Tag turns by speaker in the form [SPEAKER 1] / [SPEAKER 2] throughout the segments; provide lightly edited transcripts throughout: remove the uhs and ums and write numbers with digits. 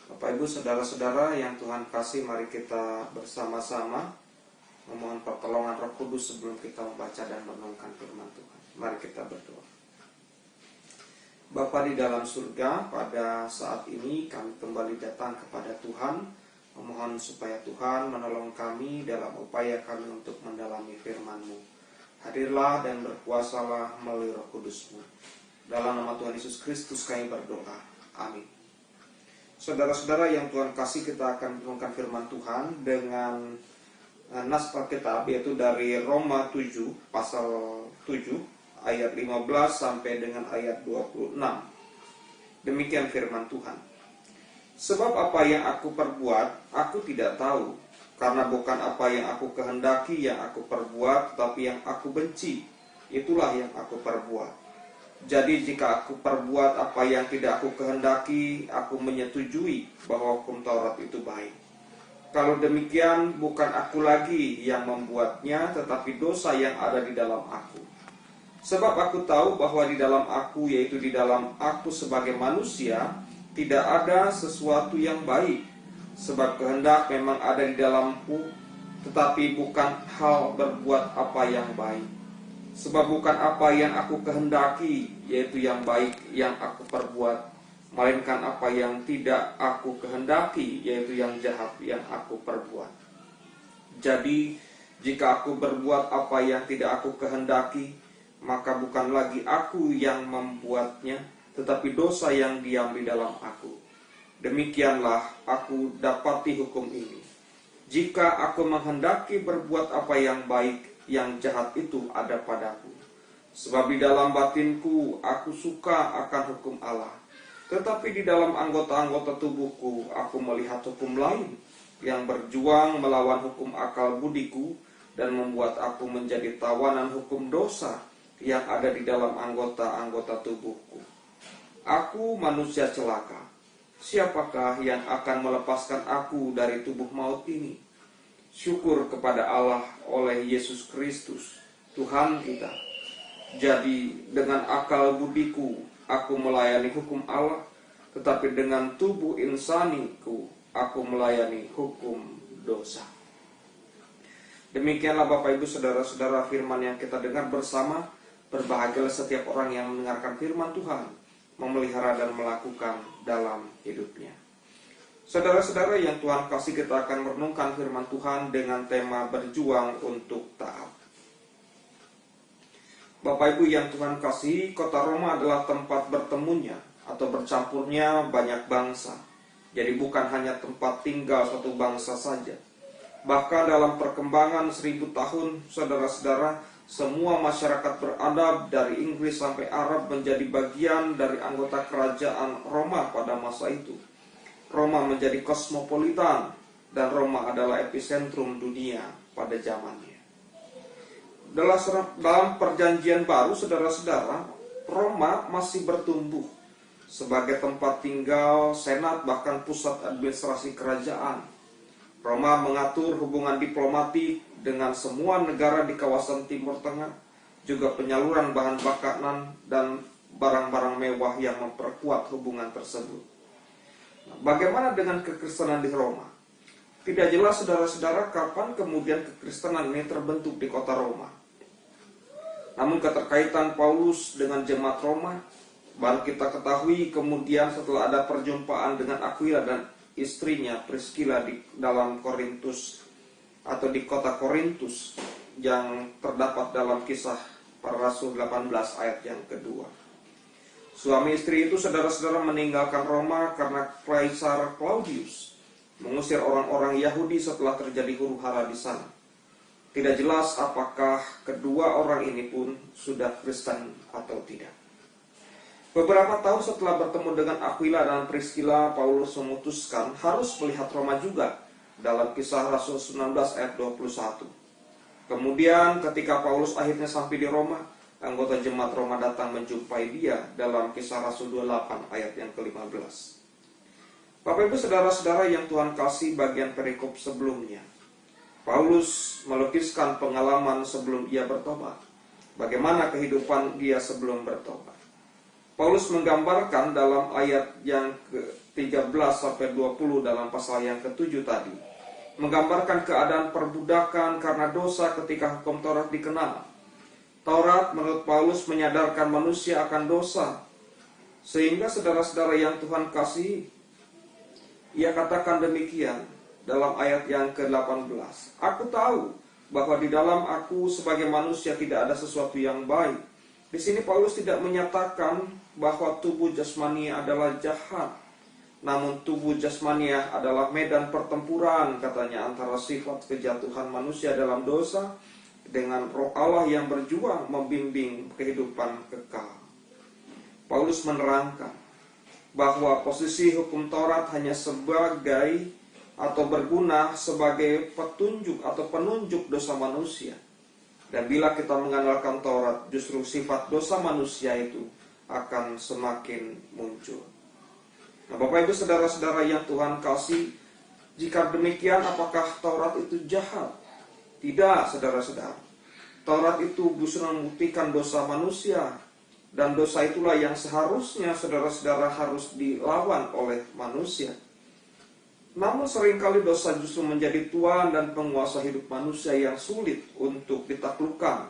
[SPEAKER 1] Bapak Ibu saudara-saudara yang Tuhan kasih, mari kita bersama-sama memohon pertolongan Roh Kudus sebelum kita membaca dan merenungkan firman Tuhan. Mari kita berdoa. Bapa di dalam surga, pada saat ini kami kembali datang kepada Tuhan, memohon supaya Tuhan menolong kami dalam upaya kami untuk mendalami firman-Mu. Hadirlah dan berkuasalah melalui Roh Kudus-Mu. Dalam nama Tuhan Yesus Kristus kami berdoa. Amin. Saudara-saudara yang Tuhan kasih, kita akan merenungkan firman Tuhan dengan nas Alkitab, yaitu dari Roma 7 pasal 7 ayat 15 sampai dengan ayat 26. Demikian firman Tuhan. Sebab apa yang aku perbuat, aku tidak tahu, karena bukan apa yang aku kehendaki yang aku perbuat, tetapi yang aku benci, itulah yang aku perbuat. Jadi jika aku perbuat apa yang tidak aku kehendaki, aku menyetujui bahwa hukum Taurat itu baik. Kalau demikian, bukan aku lagi yang membuatnya, tetapi dosa yang ada di dalam aku. Sebab aku tahu bahwa di dalam aku, yaitu di dalam aku sebagai manusia, tidak ada sesuatu yang baik. Sebab kehendak memang ada di dalamku, tetapi bukan hal berbuat apa yang baik. Sebab bukan apa yang aku kehendaki, yaitu yang baik yang aku perbuat, melainkan apa yang tidak aku kehendaki, yaitu yang jahat yang aku perbuat. Jadi, jika aku berbuat apa yang tidak aku kehendaki, maka bukan lagi aku yang membuatnya, tetapi dosa yang diam di dalam aku. Demikianlah aku dapati hukum ini. Jika aku menghendaki berbuat apa yang baik, yang jahat itu ada padaku. Sebab di dalam batinku aku suka akan hukum Allah, tetapi di dalam anggota-anggota tubuhku aku melihat hukum lain yang berjuang melawan hukum akal budiku dan membuat aku menjadi tawanan hukum dosa yang ada di dalam anggota-anggota tubuhku. Aku manusia celaka. Siapakah yang akan melepaskan aku dari tubuh maut ini? Syukur kepada Allah oleh Yesus Kristus, Tuhan kita. Jadi dengan akal budiku aku melayani hukum Allah, tetapi dengan tubuh insaniku aku melayani hukum dosa. Demikianlah Bapak Ibu saudara-saudara firman yang kita dengar bersama. Berbahagialah setiap orang yang mendengarkan firman Tuhan, memelihara dan melakukan dalam hidupnya. Saudara-saudara yang Tuhan kasih, kita akan merenungkan firman Tuhan dengan tema berjuang untuk taat. Bapak Ibu yang Tuhan kasih, kota Roma adalah tempat bertemunya atau bercampurnya banyak bangsa. Jadi bukan hanya tempat tinggal satu bangsa saja. Bahkan dalam perkembangan 1000 tahun, saudara-saudara, semua masyarakat beradab dari Inggris sampai Arab menjadi bagian dari anggota kerajaan Roma pada masa itu. Roma menjadi kosmopolitan dan Roma adalah epicentrum dunia pada zamannya. Dalam perjanjian baru, saudara-saudara, Roma masih bertumbuh sebagai tempat tinggal, senat, bahkan pusat administrasi kerajaan. Roma mengatur hubungan diplomatik dengan semua negara di kawasan Timur Tengah, juga penyaluran bahan makanan dan barang-barang mewah yang memperkuat hubungan tersebut. Bagaimana dengan kekristenan di Roma? Tidak jelas saudara-saudara kapan kemudian kekristenan ini terbentuk di kota Roma. Namun keterkaitan Paulus dengan jemaat Roma baru kita ketahui kemudian setelah ada perjumpaan dengan Aquila dan istrinya Priscilla di dalam Korintus atau di kota Korintus yang terdapat dalam Kisah Para Rasul 18 ayat yang kedua. Suami istri itu saudara-saudara meninggalkan Roma karena Kaisar Claudius mengusir orang-orang Yahudi setelah terjadi huru-hara di sana. Tidak jelas apakah kedua orang ini pun sudah Kristen atau tidak. Beberapa tahun setelah bertemu dengan Aquila dan Priscilla, Paulus memutuskan harus melihat Roma juga dalam Kisah Rasul 19 ayat 21. Kemudian ketika Paulus akhirnya sampai di Roma, anggota jemaat Roma datang menjumpai dia dalam Kisah Rasul 28 ayat yang ke-15. Bapak Ibu saudara-saudara yang Tuhan kasih, bagian perikop sebelumnya, Paulus melukiskan pengalaman sebelum ia bertobat. Bagaimana kehidupan dia sebelum bertobat. Paulus menggambarkan dalam ayat yang ke 13-20 dalam pasal yang ke-7 tadi menggambarkan keadaan perbudakan karena dosa ketika hukum Taurat dikenal. Taurat menurut Paulus menyadarkan manusia akan dosa, sehingga saudara-saudara yang Tuhan kasihi, ia katakan demikian dalam ayat yang ke-18. Aku tahu bahwa di dalam aku sebagai manusia tidak ada sesuatu yang baik. Di sini Paulus tidak menyatakan bahwa tubuh jasmani adalah jahat, namun tubuh jasmania adalah medan pertempuran, katanya, antara sifat kejatuhan manusia dalam dosa dengan roh Allah yang berjuang membimbing kehidupan kekal. Paulus menerangkan bahwa posisi hukum Taurat hanya sebagai atau berguna sebagai petunjuk atau penunjuk dosa manusia. Dan bila kita mengandalkan Taurat, justru sifat dosa manusia itu akan semakin muncul. Nah, Bapak Ibu saudara-saudara yang Tuhan kasih, jika demikian apakah Taurat itu jahat? Tidak, saudara-saudara. Taurat itu justru membuktikan dosa manusia, dan dosa itulah yang seharusnya saudara-saudara harus dilawan oleh manusia. Namun seringkali dosa justru menjadi tuan dan penguasa hidup manusia yang sulit untuk ditaklukkan,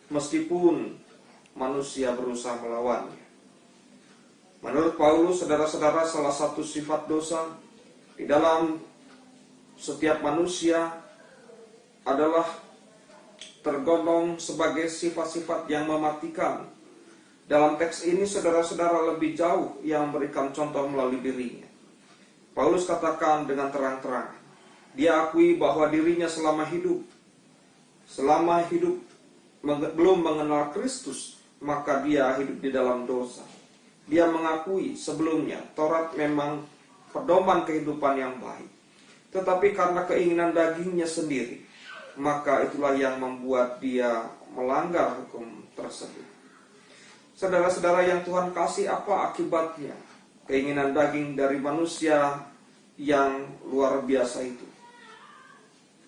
[SPEAKER 1] meskipun manusia berusaha melawannya. Menurut Paulus, saudara-saudara, salah satu sifat dosa di dalam setiap manusia adalah tergolong sebagai sifat-sifat yang mematikan. Dalam teks ini, saudara-saudara, lebih jauh yang memberikan contoh melalui dirinya. Paulus katakan dengan terang-terang, dia akui bahwa dirinya selama hidup belum mengenal Kristus, maka dia hidup di dalam dosa. Dia mengakui sebelumnya Taurat memang pedoman kehidupan yang baik, tetapi karena keinginan dagingnya sendiri, maka itulah yang membuat dia melanggar hukum tersebut. Saudara-saudara yang Tuhan kasih, apa akibatnya keinginan daging dari manusia yang luar biasa itu?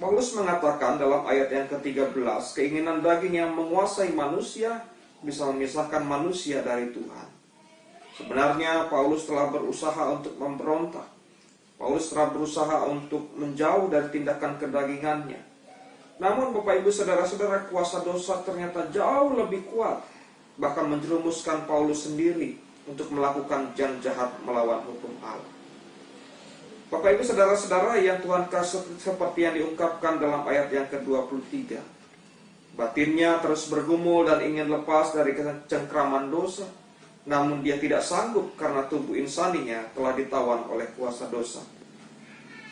[SPEAKER 1] Paulus mengatakan dalam ayat yang ke-13, keinginan daging yang menguasai manusia bisa memisahkan manusia dari Tuhan. Sebenarnya Paulus telah berusaha untuk memberontak. Paulus telah berusaha untuk menjauh dari tindakan kedagingannya. Namun Bapak Ibu saudara-saudara, kuasa dosa ternyata jauh lebih kuat, bahkan menjerumuskan Paulus sendiri untuk melakukan jahat melawan hukum Allah. Bapak Ibu saudara-saudara yang Tuhan kasih, seperti yang diungkapkan dalam ayat yang ke-23. Batinnya terus bergumul dan ingin lepas dari cengkraman dosa, namun dia tidak sanggup karena tubuh insaninya telah ditawan oleh kuasa dosa.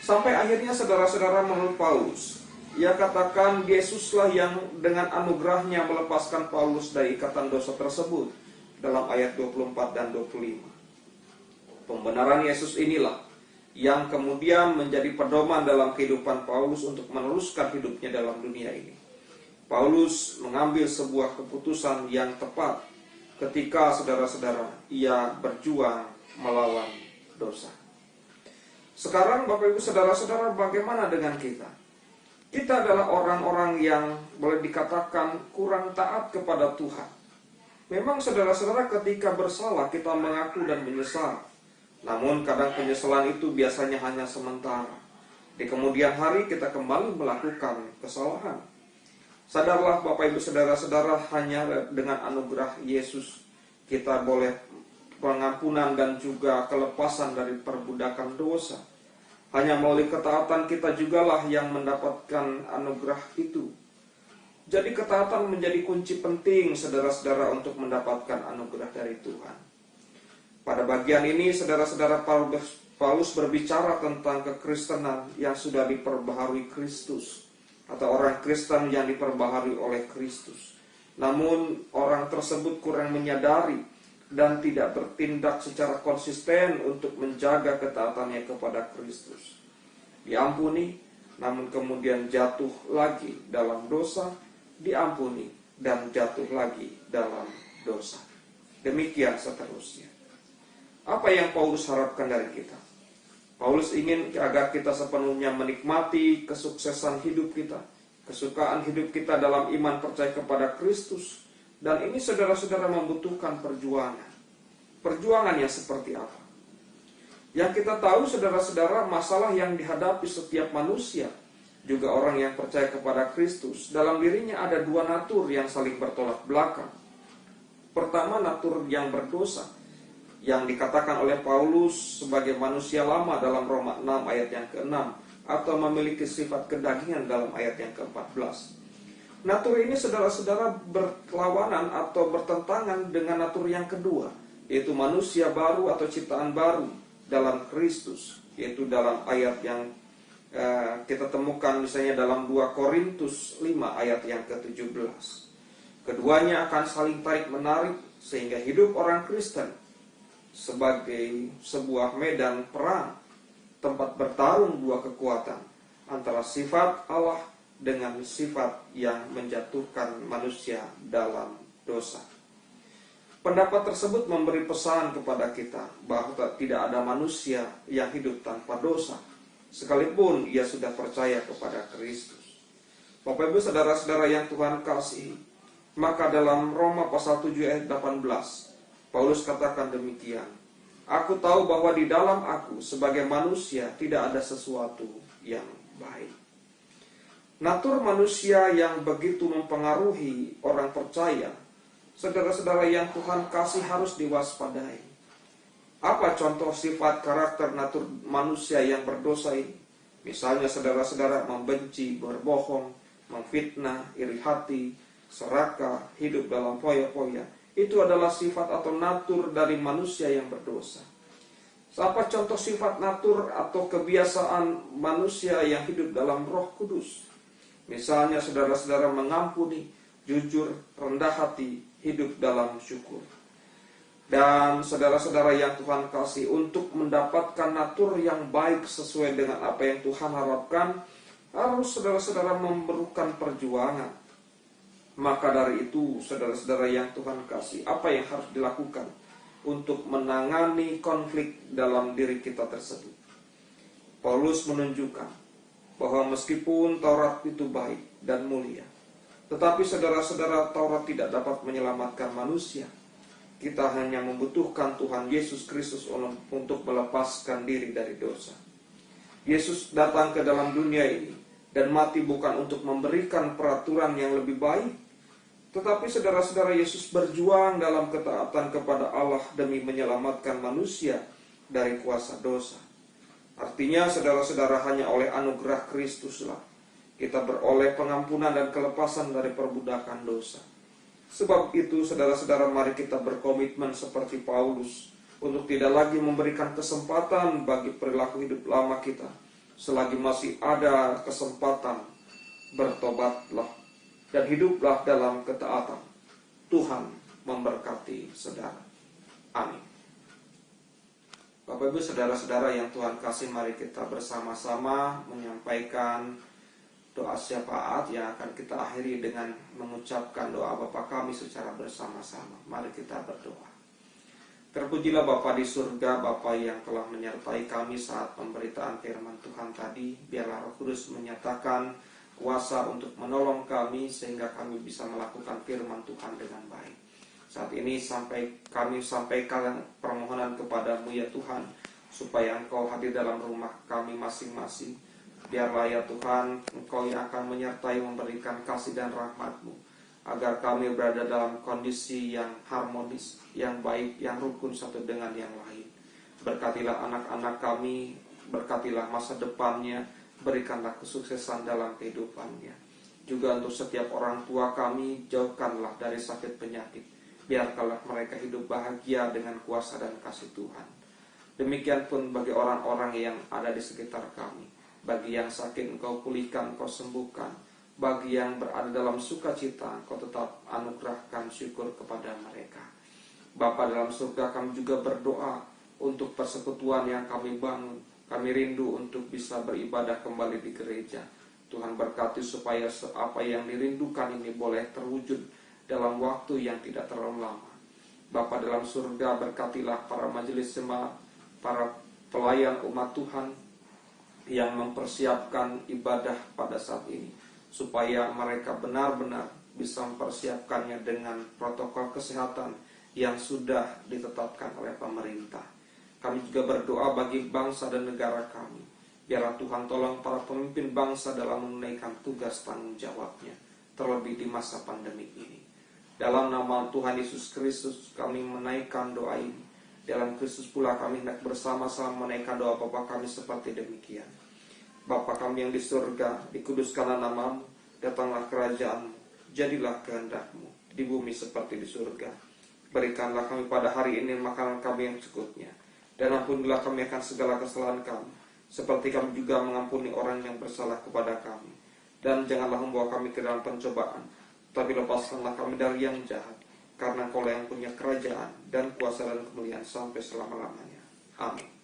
[SPEAKER 1] Sampai akhirnya saudara-saudara, menurut Paulus, ia katakan Yesuslah yang dengan anugerahnya melepaskan Paulus dari ikatan dosa tersebut dalam ayat 24 dan 25. Pembenaran Yesus inilah yang kemudian menjadi pedoman dalam kehidupan Paulus untuk meneruskan hidupnya dalam dunia ini. Paulus mengambil sebuah keputusan yang tepat ketika saudara-saudara ia berjuang melawan dosa. Sekarang Bapak Ibu saudara-saudara, bagaimana dengan kita? Kita adalah orang-orang yang boleh dikatakan kurang taat kepada Tuhan. Memang saudara-saudara, ketika bersalah kita mengaku dan menyesal. Namun kadang penyesalan itu biasanya hanya sementara. Di kemudian hari kita kembali melakukan kesalahan. Sadarlah Bapak Ibu saudara-saudara, hanya dengan anugerah Yesus kita boleh pengampunan dan juga kelepasan dari perbudakan dosa. Hanya melalui ketaatan kita jugalah yang mendapatkan anugerah itu. Jadi ketaatan menjadi kunci penting saudara-saudara untuk mendapatkan anugerah dari Tuhan. Pada bagian ini saudara-saudara, Paulus berbicara tentang kekristenan yang sudah diperbaharui Kristus, atau orang Kristen yang diperbaharui oleh Kristus. Namun orang tersebut kurang menyadari dan tidak bertindak secara konsisten untuk menjaga ketaatannya kepada Kristus. Diampuni, namun kemudian jatuh lagi dalam dosa, diampuni dan jatuh lagi dalam dosa. Demikian seterusnya. Apa yang Paulus harapkan dari kita? Paulus ingin agar kita sepenuhnya menikmati kesuksesan hidup kita, kesukaan hidup kita dalam iman percaya kepada Kristus. Dan ini saudara-saudara membutuhkan perjuangan. Perjuangan yang seperti apa? Yang kita tahu saudara-saudara, masalah yang dihadapi setiap manusia, juga orang yang percaya kepada Kristus, dalam dirinya ada dua natur yang saling bertolak belakang. Pertama, natur yang berdosa, yang dikatakan oleh Paulus sebagai manusia lama dalam Roma 6 ayat yang ke-6, atau memiliki sifat kedagingan dalam ayat yang ke-14. Natur ini saudara-saudara berlawanan atau bertentangan dengan natur yang kedua, yaitu manusia baru atau ciptaan baru dalam Kristus, yaitu dalam ayat yang kita temukan misalnya dalam 2 Korintus 5 ayat yang ke-17. Keduanya akan saling tarik-menarik sehingga hidup orang Kristen sebagai sebuah medan perang, tempat bertarung dua kekuatan antara sifat Allah dengan sifat yang menjatuhkan manusia dalam dosa. Pendapat tersebut memberi pesan kepada kita bahwa tidak ada manusia yang hidup tanpa dosa, sekalipun ia sudah percaya kepada Kristus. Bapak Ibu saudara-saudara yang Tuhan kasihi, maka dalam Roma pasal 7 ayat 18, Paulus katakan demikian, aku tahu bahwa di dalam aku sebagai manusia tidak ada sesuatu yang baik. Natur manusia yang begitu mempengaruhi orang percaya, saudara-saudara yang Tuhan kasih, harus diwaspadai. Apa contoh sifat karakter natur manusia yang berdosa ini? Misalnya saudara-saudara membenci, berbohong, memfitnah, iri hati, serakah, hidup dalam foya-foya. Itu adalah sifat atau natur dari manusia yang berdosa. Apa contoh sifat natur atau kebiasaan manusia yang hidup dalam Roh Kudus? Misalnya saudara-saudara mengampuni, jujur, rendah hati, hidup dalam syukur. Dan saudara-saudara yang Tuhan kasih, untuk mendapatkan natur yang baik sesuai dengan apa yang Tuhan harapkan, harus saudara-saudara memerlukan perjuangan. Maka dari itu, saudara-saudara yang Tuhan kasih, apa yang harus dilakukan untuk menangani konflik dalam diri kita tersebut? Paulus menunjukkan bahwa meskipun Taurat itu baik dan mulia, tetapi saudara-saudara, Taurat tidak dapat menyelamatkan manusia. Kita hanya membutuhkan Tuhan Yesus Kristus untuk melepaskan diri dari dosa. Yesus datang ke dalam dunia ini dan mati bukan untuk memberikan peraturan yang lebih baik, tetapi saudara-saudara, Yesus berjuang dalam ketaatan kepada Allah demi menyelamatkan manusia dari kuasa dosa. Artinya saudara-saudara, hanya oleh anugerah Kristuslah kita beroleh pengampunan dan kelepasan dari perbudakan dosa. Sebab itu saudara-saudara, mari kita berkomitmen seperti Paulus untuk tidak lagi memberikan kesempatan bagi perilaku hidup lama kita. Selagi masih ada kesempatan, bertobatlah dan hiduplah dalam ketaatan. Tuhan memberkati saudara. Amin. Bapak Ibu saudara-saudara yang Tuhan kasih, mari kita bersama-sama menyampaikan doa syafaat yang akan kita akhiri dengan mengucapkan doa Bapa kami secara bersama-sama. Mari kita berdoa. Terpujilah Bapa di surga, Bapa yang telah menyertai kami saat pemberitaan firman Tuhan tadi. Biarlah Roh Kudus menyatakan kuasa untuk menolong kami sehingga kami bisa melakukan firman Tuhan dengan baik. Saat ini kami sampaikan permohonan kepadamu ya Tuhan, supaya Engkau hadir dalam rumah kami masing-masing. Biarlah ya Tuhan, Engkau yang akan menyertai memberikan kasih dan rahmat-Mu, agar kami berada dalam kondisi yang harmonis, yang baik, yang rukun satu dengan yang lain. Berkatilah anak-anak kami, berkatilah masa depannya, berikanlah kesuksesan dalam kehidupannya. Juga untuk setiap orang tua kami, jauhkanlah dari sakit penyakit. Biarkanlah mereka hidup bahagia dengan kuasa dan kasih Tuhan. Demikian pun bagi orang-orang yang ada di sekitar kami. Bagi yang sakit Engkau pulihkan, Engkau sembuhkan. Bagi yang berada dalam sukacita, Engkau tetap anugerahkan syukur kepada mereka. Bapa dalam surga, kami juga berdoa untuk persekutuan yang kami bangun. Kami rindu untuk bisa beribadah kembali di gereja. Tuhan berkati supaya apa yang dirindukan ini boleh terwujud dalam waktu yang tidak terlalu lama. Bapa dalam surga, berkatilah para majelis jemaat, para pelayan umat Tuhan yang mempersiapkan ibadah pada saat ini, supaya mereka benar-benar bisa mempersiapkannya dengan protokol kesehatan yang sudah ditetapkan oleh pemerintah. Kami juga berdoa bagi bangsa dan negara kami. Biarlah Tuhan tolong para pemimpin bangsa dalam menunaikan tugas tanggung jawabnya, terlebih di masa pandemi ini. Dalam nama Tuhan Yesus Kristus kami menaikkan doa ini. Dalam Kristus pula kami hendak bersama-sama menaikkan doa Bapa kami seperti demikian. Bapa kami yang di surga, dikuduskanlah namamu, datanglah kerajaanmu, jadilah kehendak-mu di bumi seperti di surga. Berikanlah kami pada hari ini makanan kami yang cukupnya, dan ampunilah kami akan segala kesalahan kami, seperti kami juga mengampuni orang yang bersalah kepada kami. Dan janganlah membawa kami ke dalam pencobaan, tapi lepaskanlah kami dari yang jahat, karena Engkau yang punya kerajaan dan kuasa dan kemuliaan sampai selama-lamanya. Amin.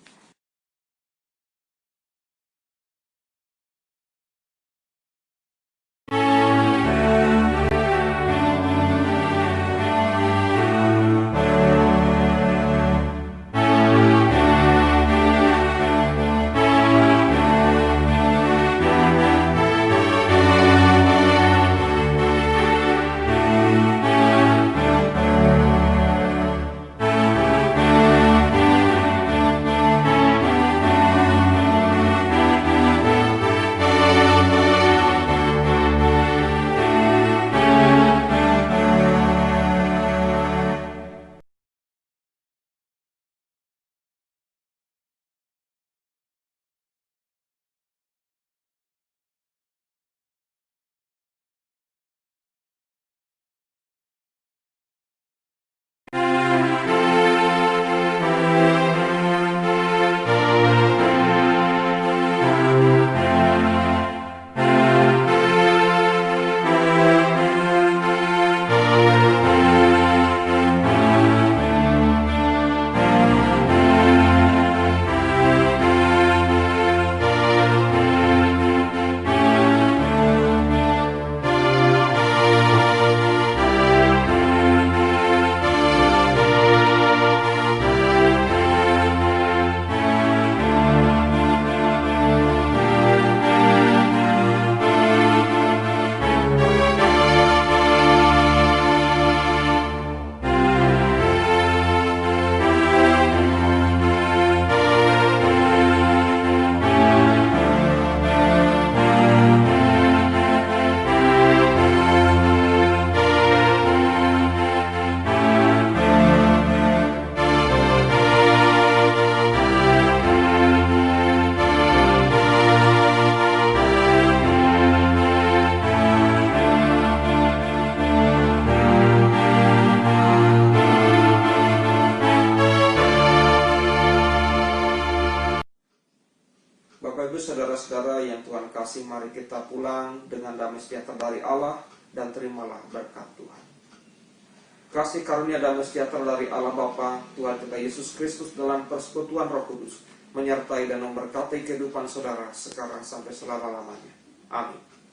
[SPEAKER 1] Bapak Ibu saudara-saudara yang Tuhan kasih, mari kita pulang dengan damai sejahtera dari Allah dan terimalah berkat Tuhan. Kasih karunia damai sejahtera dari Allah Bapa, Tuhan kita Yesus Kristus dalam persekutuan Roh Kudus menyertai dan memberkati kehidupan saudara sekarang sampai selama-lamanya. Amin.